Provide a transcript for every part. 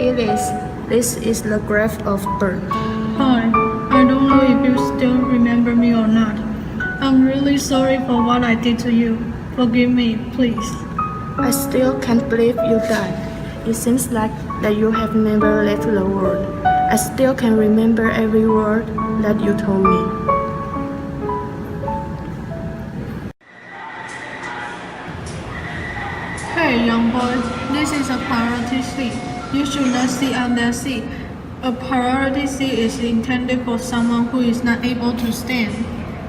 see this. This is the grave of Bert. Hi, I don't know if you still remember me or not. I'm really sorry for what I did to you. Forgive me, please. I still can't believe you died. It seems like that you have never left the world. I still can remember every word that you told me. Hey, young boy, this is a priority seat. You should not sit on that seat. A priority seat is intended for someone who is not able to stand.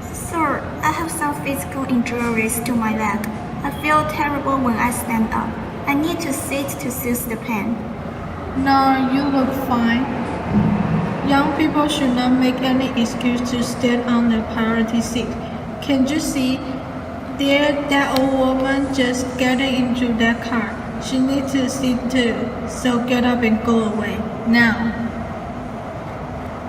Sir, I have some physical injuries to my leg. I feel terrible when I stand up. I need to sit to soothe the pain. No, you look fine. Young people should not make any excuse to stand on the priority seat. Can't you see? There, that old woman just getting into that car. She needs to sit too, so get up and go away, now.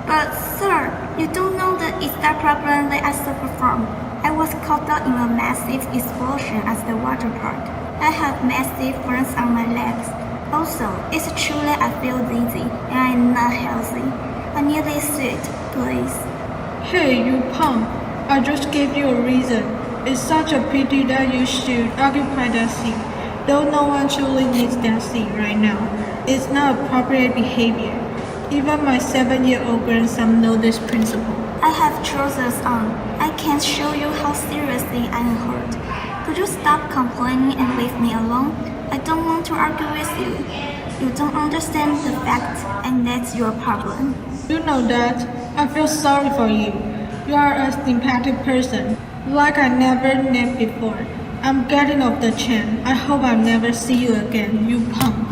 But sir, you don't know the exact problem that I suffer from. I was caught up in a massive explosion at the water park. I have massive burns on my legs. Also, it's true that I feel dizzy and I'm not healthy. I need this seat, please. Hey, you punk. I just gave you a reason. It's such a pity that you should occupy that seat. Though no one truly needs that seat right now. It's not appropriate behavior. Even my 7-year-old grandson knows this principle. I have trousers on. I can't show you how seriously I am hurt. Could you stop complaining and leave me alone? I don't want to argue with you. You don't understand the facts, and that's your problem. You know that. I feel sorry for you. You are a sympathetic person, like I never met before. I'm getting off the chain. I hope I'll never see you again, you punk.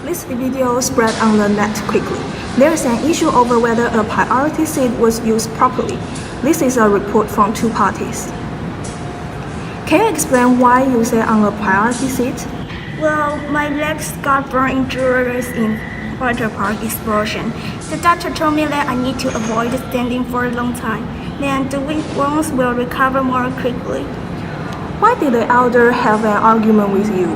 This video spread on the net quickly. There is an issue over whether a priority seat was used properly. This is a report from 2 parties. Can you explain why you sat on a priority seat? Well, my legs got burn injuries in water park explosion. The doctor told me that I need to avoid standing for a long time. Then the weak bones will recover more quickly. Why did the elder have an argument with you?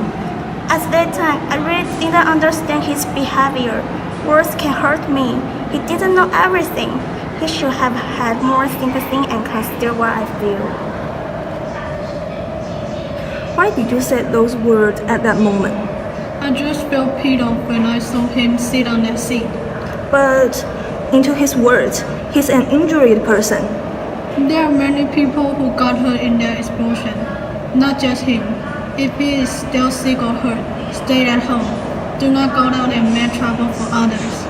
At that time, I really didn't understand his behavior. Words can hurt me. He didn't know everything. He should have had more sympathy and consider what I feel. Why did you say those words at that moment? I just felt peed off when I saw him sit on that seat. But, into his words, he's an injured person. There are many people who got hurt in that explosion, not just him. If he is still sick or hurt, stay at home. Do not go out and make trouble for others.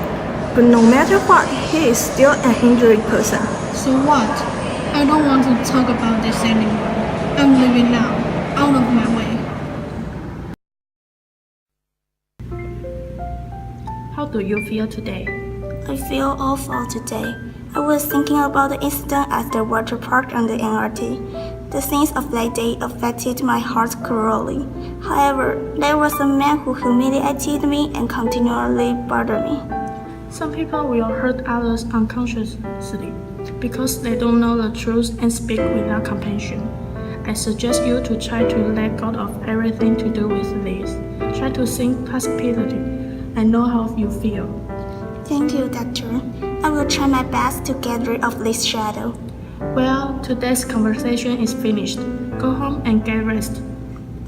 But no matter what, he is still an injured person. So what? I don't want to talk about this anymore. I'm leaving now, out of my way. How do you feel today? I feel awful today. I was thinking about the incident at the water park on the NRT. The scenes of that day affected my heart cruelly. However, there was a man who humiliated me and continually bothered me. Some people will hurt others unconsciously because they don't know the truth and speak without compassion. I suggest you to try to let go of everything to do with this. Try to think positively and know how you feel. Thank you, Doctor. I will try my best to get rid of this shadow. Well, today's conversation is finished. Go home and get rest.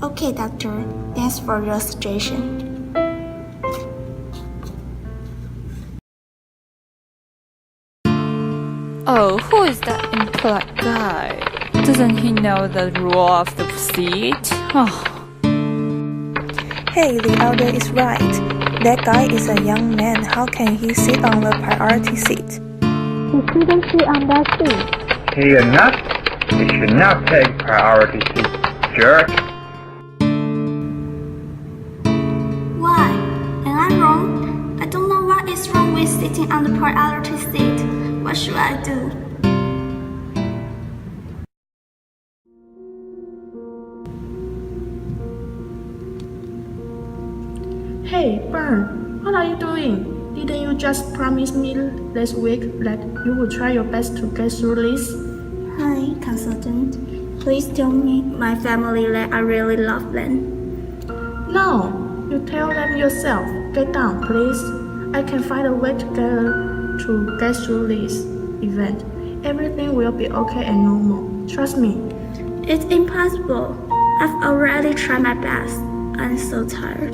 Okay, Doctor. Thanks for your suggestion. Oh, who is that impolite guy? Doesn't he know the rule of the seat? Oh. Hey, the elder is right. That guy is a young man. How can he sit on the priority seat? He shouldn't sit on that seat. He enough? He should not take priority seat, jerk. Why? Am I wrong? I don't sitting on the priority seat. What should I do? Hey, Bern, what are you doing? Didn't you just promise me last week that you would try your best to get through this? Hi, consultant. Please tell me my family that I really love them. No, you tell them yourself. Get down, please. I can find a way to get through this event. Everything will be okay and normal. Trust me. It's impossible. I've already tried my best. I'm so tired.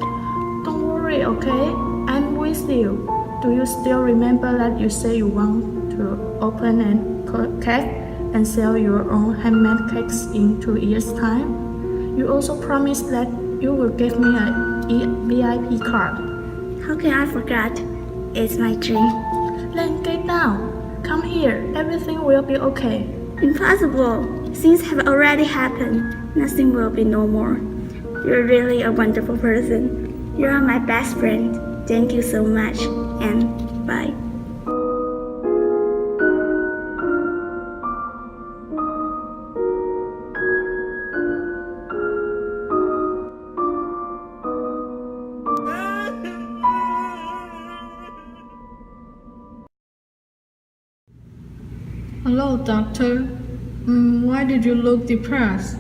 Don't worry, okay? I'm with you. Do you still remember that you said you want to open a cafe and sell your own handmade cakes in 2 years' time? You also promised that you will give me a VIP card. How can I forget? It's my dream. Then get down. Come here. Everything will be okay. Impossible. Things have already happened. Nothing will be normal. You're really a wonderful person. You are my best friend. Thank you so much, and bye. Hello, doctor. Why did you look depressed?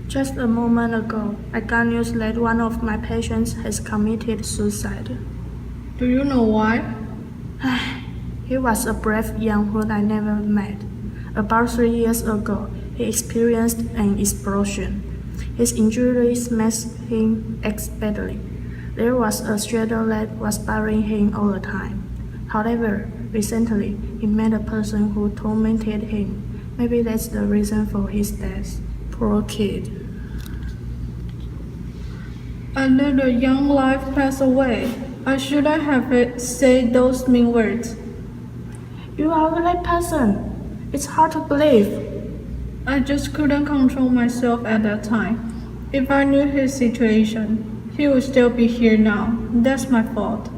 Just a moment ago, I got news that one of my patients has committed suicide. Do you know why? He was a brave young man I never met. About 3 years ago, he experienced an explosion. His injuries made him ache badly. There was a shadow that was bothering him all the time. However, recently, he met a person who tormented him. Maybe that's the reason for his death. Poor kid. I let a young life pass away. I shouldn't have said those mean words. You are a right person. It's hard to believe. I just couldn't control myself at that time. If I knew his situation, he would still be here now. That's my fault.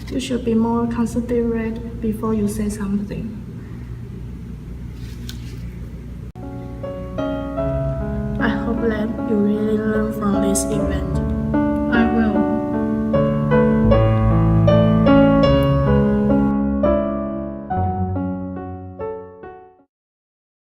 You should be more considerate before you say something. I hope that you really learn from this event.